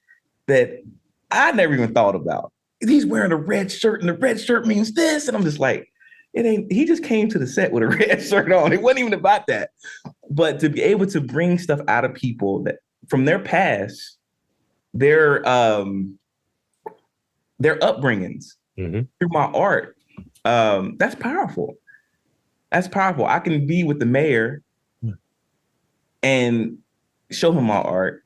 that I never even thought about. He's wearing a red shirt, and the red shirt means this, and I'm just like, it ain't. He just came to the set with a red shirt on. It wasn't even about that. But to be able to bring stuff out of people that from their past, their upbringings, through my art, that's powerful. That's powerful. I can be with the mayor and show him my art,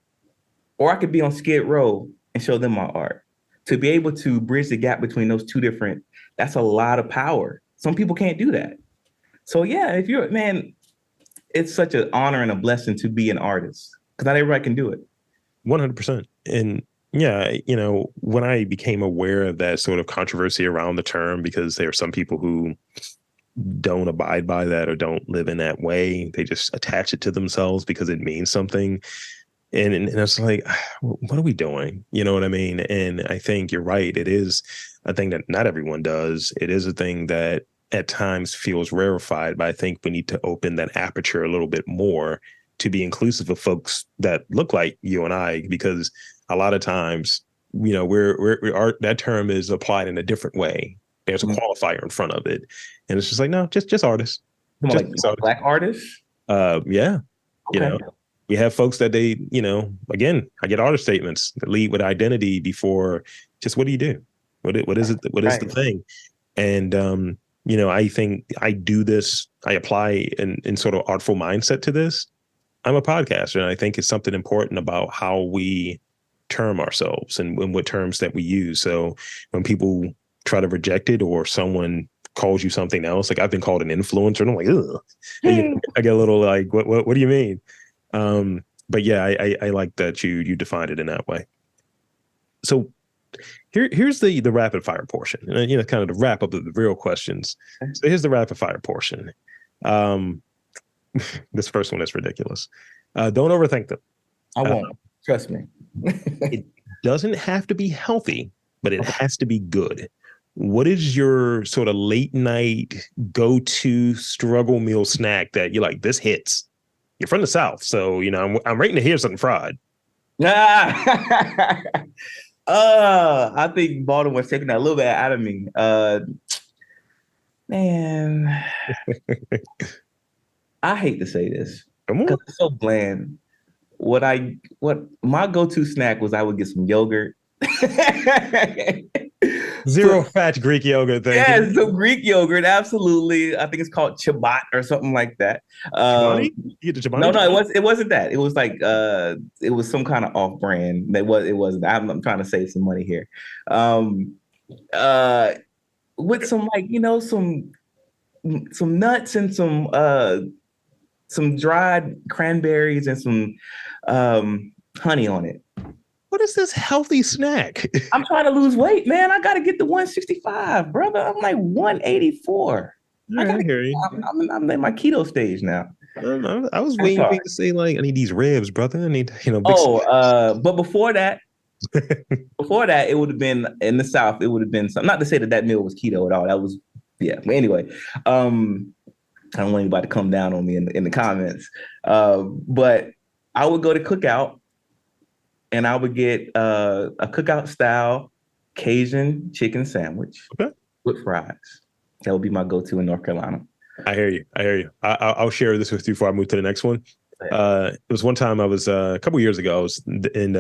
or I could be on Skid Row and show them my art. To be able to bridge the gap between those two different, that's a lot of power. Some people can't do that. So yeah, if you're, man, it's such an honor and a blessing to be an artist because not everybody can do it. 100%. And yeah, when I became aware of that sort of controversy around the term, because there are some people who don't abide by that or don't live in that way, they just attach it to themselves because it means something. And it's like, what are we doing? You know what I mean? And I think you're right. It is a thing that not everyone does. It is a thing that at times feels rarefied, but I think we need to open that aperture a little bit more to be inclusive of folks that look like you and I, because a lot of times, that term is applied in a different way. There's a qualifier in front of it. And it's just like, no, just artists. Just like Black artists? Yeah. Okay. You have folks that they, again, I get artist statements that lead with identity before just what do you do? What is it? What is the thing? And, I think I do this, I apply in sort of artful mindset to this. I'm a podcaster, and I think it's something important about how we term ourselves and what terms that we use. So when people try to reject it or someone calls you something else, like I've been called an influencer, and I'm like, ugh. I get a little like, what do you mean? But yeah, I like that you defined it in that way. So here's the rapid fire portion, kind of the wrap up of the real questions. So here's the rapid fire portion. This first one is ridiculous. Don't overthink them. I won't. Trust me. It doesn't have to be healthy, but it has to be good. What is your sort of late night go-to struggle meal snack that you're like, this hits? You're from the South, so I'm waiting to hear something fried. I think Baltimore's taking that a little bit out of me. Man, I hate to say this because it's so bland. What my go-to snack was I would get some yogurt. Zero fat Greek yogurt thing. Yeah, some Greek yogurt, absolutely. I think it's called chabat or something like that. Chobani? You get the Chobani? No, it wasn't that. It was like it was some kind of off-brand. It wasn't. I'm trying to save some money here. With some some nuts and some dried cranberries and some honey on it. What is this healthy snack? I'm trying to lose weight, man. I got to get to 165, brother. I'm like 184. I hear you. I'm in my keto stage now. I was waiting for you to say like, I need these ribs, brother. I need, big but before that, it would have been in the South. It would have been some. Not to say that meal was keto at all. That was But anyway, I don't want anybody to come down on me in the comments. But I would go to Cookout. And I would get a cookout style Cajun chicken sandwich with fries. That would be my go-to in North Carolina. I hear you. I'll share this with you before I move to the next one. It was one time I was a couple years ago. I was in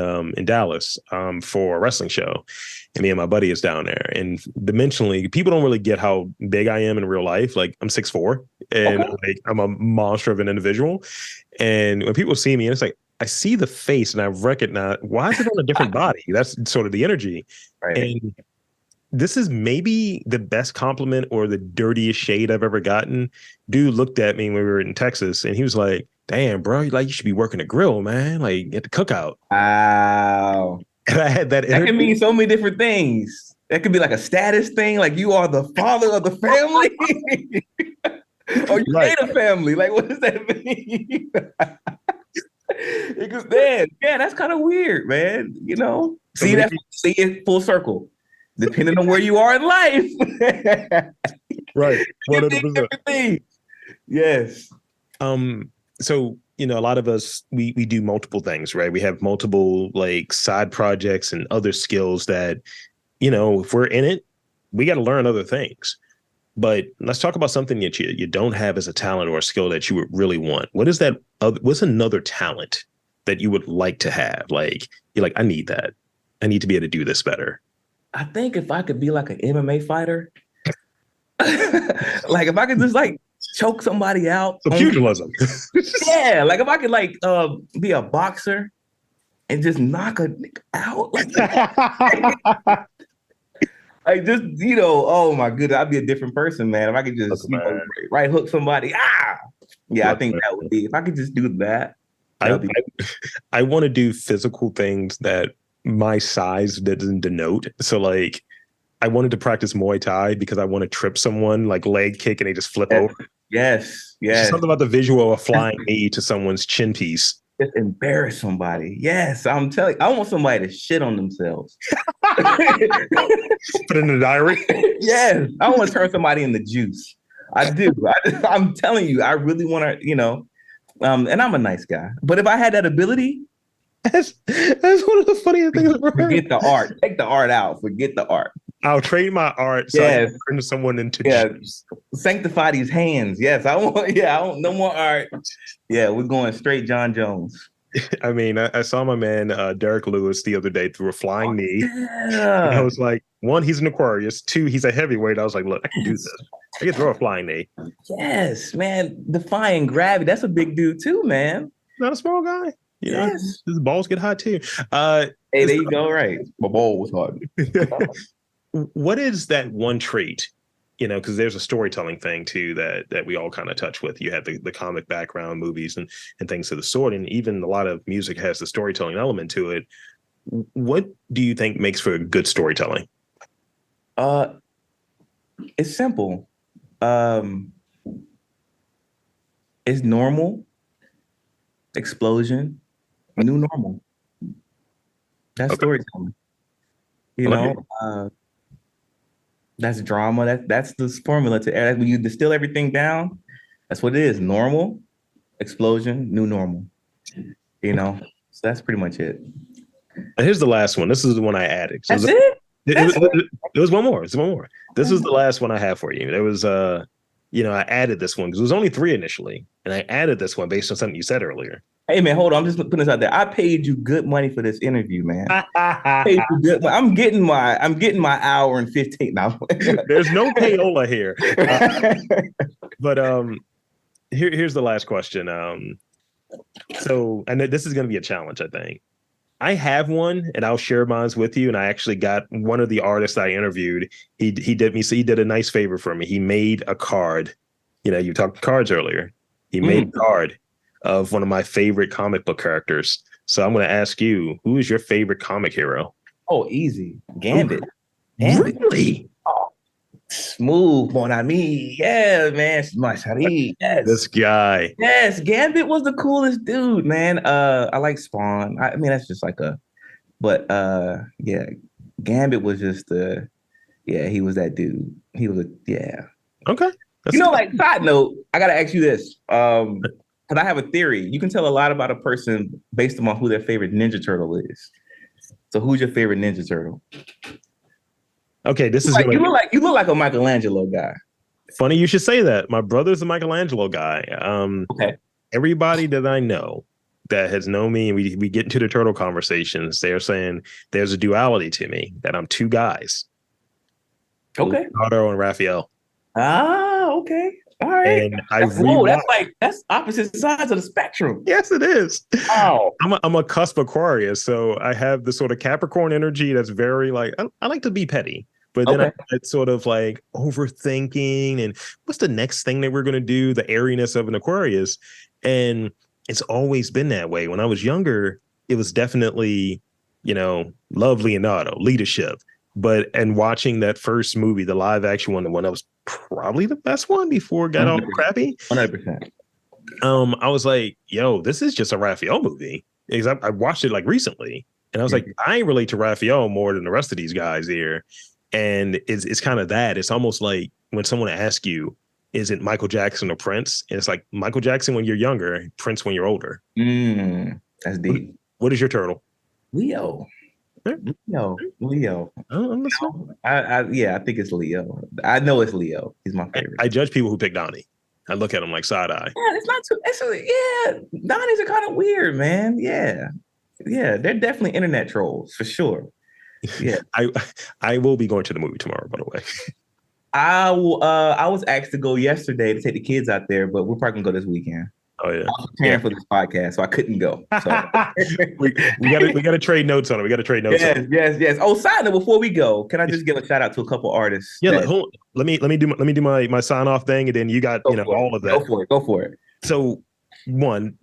Dallas for a wrestling show, and me and my buddy is down there. And dimensionally, people don't really get how big I am in real life. Like I'm 6'4", and I'm a monster of an individual. And when people see me, and it's like, I see the face and I recognize, why is it on a different body? That's sort of the energy. Right. And this is maybe the best compliment or the dirtiest shade I've ever gotten. Dude looked at me when we were in Texas and he was like, damn, bro, like you should be working a grill, man. Like at the cookout. Wow. And I had that That energy. can mean so many different things. That could be like a status thing, like you are the father of the family. Or you Right. made a family. Like, what does that mean? Because man, yeah, that's kind of weird, man. You know, see it full circle. Depending on where you are in life, right, 100%. Yes. So a lot of us we do multiple things, right? We have multiple like side projects and other skills that if we're in it, we got to learn other things. But let's talk about something that you don't have as a talent or a skill that you would really want. What is that? What's another talent that you would like to have? Like, you're like, I need that. I need to be able to do this better. I think if I could be like an MMA fighter, like if I could just like choke somebody out. So pugilism. Yeah, like if I could like be a boxer and just knock a nigga out. Like just, oh my goodness, I'd be a different person, man. If I could just right hook somebody. Yeah, I think that would be, if I could just do that. I want to do physical things that my size doesn't denote. So like I wanted to practice Muay Thai because I want to trip someone, like leg kick, and they just flip over. Yes. Something about the visual of flying knee to someone's chin piece. Just embarrass somebody. Yes, I'm telling you, I want somebody to shit on themselves. Put it in the diary. Yes, I want to turn somebody into juice. I do. I'm telling you, I really want to, and I'm a nice guy. But if I had that ability, that's one of the funniest things I've ever heard. Forget the art. Take the art out. Forget the art. I'll trade my art so I can turn someone into juice. Sanctify these hands. Yes, I want no more art. Yeah, we're going straight John Jones. I mean, I saw my man Derek Lewis the other day through a flying knee. Yeah. And I was like, 1, he's an Aquarius. 2, he's a heavyweight. I was like, look, I can do this. I can throw a flying knee. Yes, man. Defying gravity. That's a big dude too, man. Not a small guy. His balls get hot too. Hey, there you go. Right. My ball was hot. What is that one trait? Because there's a storytelling thing too that we all kind of touch with. You have the comic background, movies and things of the sort, and even a lot of music has the storytelling element to it. What do you think makes for good storytelling? It's simple. It's normal. Explosion. New normal. That's storytelling. That's drama. That's the formula to air. When you distill everything down, that's what it is. Normal, explosion, new normal. So that's pretty much it. Here's the last one. This is the one I added. So that's it? There was one more. It's one more. This is the last one I have for you. There was I added this one because it was only 3 initially, and I added this one based on something you said earlier. Hey man, hold on. I'm just putting this out there. I paid you good money for this interview, man. I'm getting my hour and 15 now. There's no payola here. But here's the last question. So I know this is going to be a challenge, I think. I have one, and I'll share mine with you. And I actually got one of the artists I interviewed. He did a nice favor for me. He made a card. You talked cards earlier. He made a card of one of my favorite comic book characters. So I'm going to ask you, who is your favorite comic hero? Oh, easy. Gambit. Really? Oh, smooth, mon ami. Yeah, man. Yes. This guy. Yes, Gambit was the coolest dude, man. I like Spawn. I mean, that's just like Gambit was just he was that dude. He was Okay. Side note, I got to ask you this. Because I have a theory. You can tell a lot about a person based on who their favorite Ninja Turtle is. So who's your favorite Ninja Turtle? Okay, this is you look like a Michelangelo guy. Funny you should say that. My brother's a Michelangelo guy. Okay. Everybody that I know that has known me, and we get into the turtle conversations, they're saying there's a duality to me, that I'm 2 guys. Okay. Leonardo and Raphael. Ah, okay. All right. And that's opposite sides of the spectrum. Yes, it is. Wow. I'm a cusp Aquarius, so I have this sort of Capricorn energy that's very I like to be petty, But then I Okay. had sort of like overthinking and what's the next thing that we're going to do? The airiness of an Aquarius. And it's always been that way. When I was younger, it was definitely, love Leonardo, leadership. And watching that first movie, the live action one, the one that was probably the best one before it got all 100%. crappy. 100%. I was like, yo, this is just a Raphael movie. Because I watched it like recently. And I was like, I relate to Raphael more than the rest of these guys here. And it's kind of that. It's almost like when someone asks you, is it Michael Jackson or Prince? And it's like Michael Jackson when you're younger, Prince when you're older. That's deep. What is your turtle? Leo. Leo. I think it's Leo. I know it's Leo. He's my favorite. I judge people who pick Donnie. I look at him like side eye. Yeah, it's not too. Donnies are kind of weird, man. Yeah, they're definitely internet trolls for sure. Yeah, I will be going to the movie tomorrow, by the way. I was asked to go yesterday to take the kids out there, but we're probably gonna go this weekend. Oh yeah, I was preparing for this podcast, so I couldn't go. So. we gotta trade notes on it. We gotta trade notes. Yes. Oh, side note, before we go, can I just give a shout out to a couple artists? Yeah, let me do my sign off thing, and then you got all of that. Go for it. So one,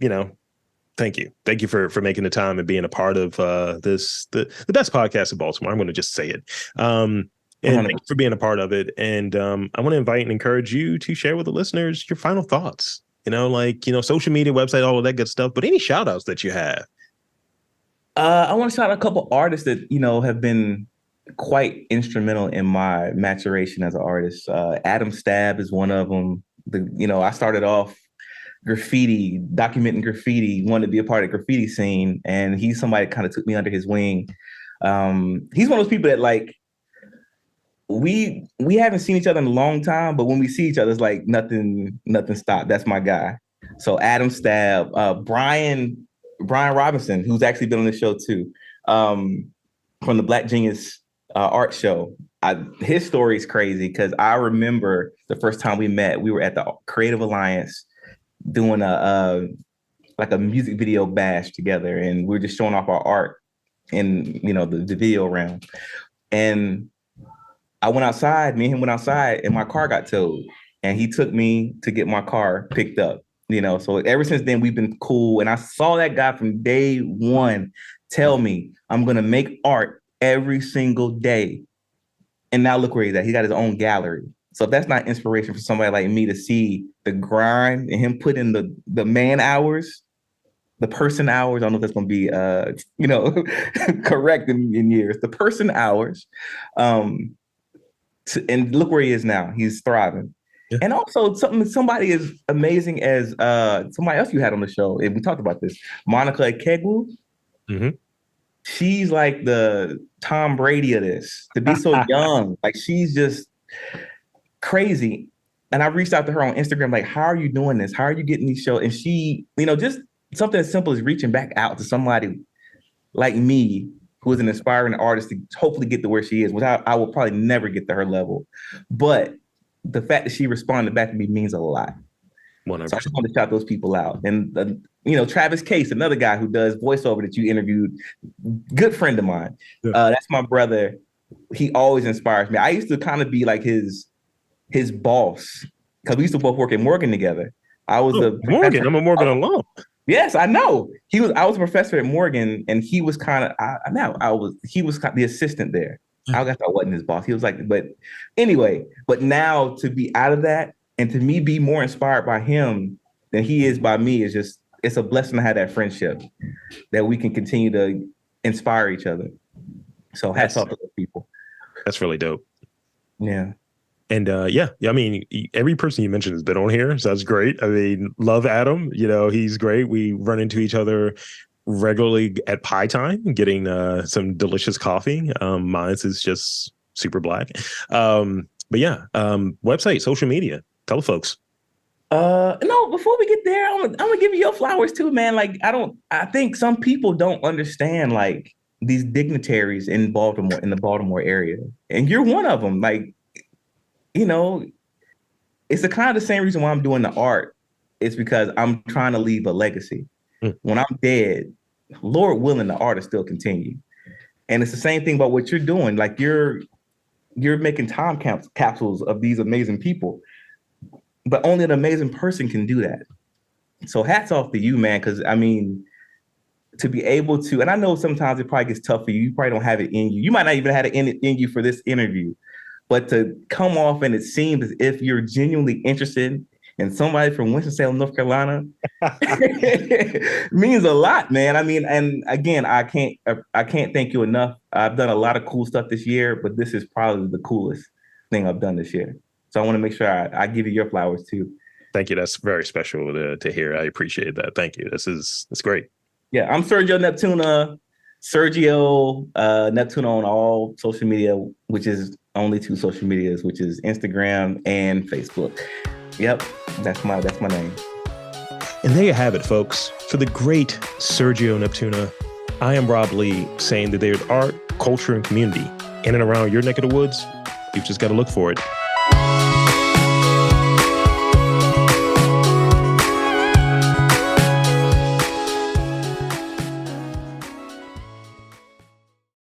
thank you for making the time and being a part of the best podcast in Baltimore. I'm going to just say it. And thank you for being a part of it. And I want to invite and encourage you to share with the listeners your final thoughts. Social media, website, all of that good stuff. But any shout outs that you have. I want to shout out a couple artists that have been quite instrumental in my maturation as an artist. Adam Stab is one of them. I started off graffiti, documenting graffiti, wanted to be a part of the graffiti scene, and he's somebody that kind of took me under his wing. He's one of those people that like we haven't seen each other in a long time, but when we see each other, it's like nothing stopped. That's my guy. So Adam Stab, Brian Robinson, who's actually been on the show too, from the Black Genius art show. His story is crazy because I remember the first time we met, we were at the Creative Alliance doing a music video bash together, and we were just showing off our art in the video realm. And me and him went outside, and my car got towed, and he took me to get my car picked up. So ever since then we've been cool. And I saw that guy from day one tell me I'm gonna make art every single day. And now look where he's at. He got his own gallery. So if that's not inspiration for somebody like me to see the grind and him put in the man hours, the person hours, I don't know if that's going to be, correct in years, the person hours. And look where he is now. He's thriving. Yeah. And also somebody as amazing as somebody else you had on the show, and we talked about this, Monica Ekegwu. Mm-hmm. She's like the Tom Brady of this, to be so young. Like, she's just crazy. And I reached out to her on Instagram, like, how are you doing this? How are you getting these shows? And she, just something as simple as reaching back out to somebody like me, who is an aspiring artist, to hopefully get to where she is, which I will probably never get to her level. But the fact that she responded back to me means a lot. 100%. So I just want to shout those people out. And, Travis Case, another guy who does voiceover that you interviewed, good friend of mine. Yeah. That's my brother. He always inspires me. I used to kind of be like his boss, because we used to both work at Morgan together. I was Morgan. I'm a Morgan alum. Yes, I know. I was a professor at Morgan, and he was kind of the assistant there. I guess I wasn't his boss. He was like, but anyway, but now to be out of that and to me be more inspired by him than he is by me is just, it's a blessing to have that friendship, that we can continue to inspire each other. So hats off to those people. That's really dope. Yeah. And I mean, every person you mentioned has been on here, so that's great. I mean, love Adam. He's great. We run into each other regularly at pie time, getting some delicious coffee. Mine is just super black. Website, social media. Tell the folks. No, before we get there, I'm gonna give you your flowers too, man. Like, I think some people don't understand like these dignitaries in Baltimore, in the Baltimore area, and you're one of them. Like, it's the kind of the same reason why I'm doing the art. It's because I'm trying to leave a legacy. When I'm dead, Lord willing, the art will still continue. And it's the same thing about what you're doing. Like, you're you're making time capsules of these amazing people, but only an amazing person can do that. So hats off to you, man. Cause I mean, to be able to, and I know sometimes it probably gets tough for you. You probably don't have it in you. You might not even have it in you for this interview, but to come off and it seems as if you're genuinely interested in somebody from Winston-Salem, North Carolina, means a lot, man. I mean, and again, I can't thank you enough. I've done a lot of cool stuff this year, but this is probably the coolest thing I've done this year. So I want to make sure I give you your flowers too. Thank you. That's very special to hear. I appreciate that. Thank you. That's great. Yeah, I'm Sergio Neptuna. Sergio Neptuna on all social media, which is only 2 social medias, which is Instagram and Facebook. Yep, that's my name. And there you have it, folks. For the great Sergio Neptuna, I am Rob Lee, saying that there's art, culture, and community in and around your neck of the woods. You've just got to look for it.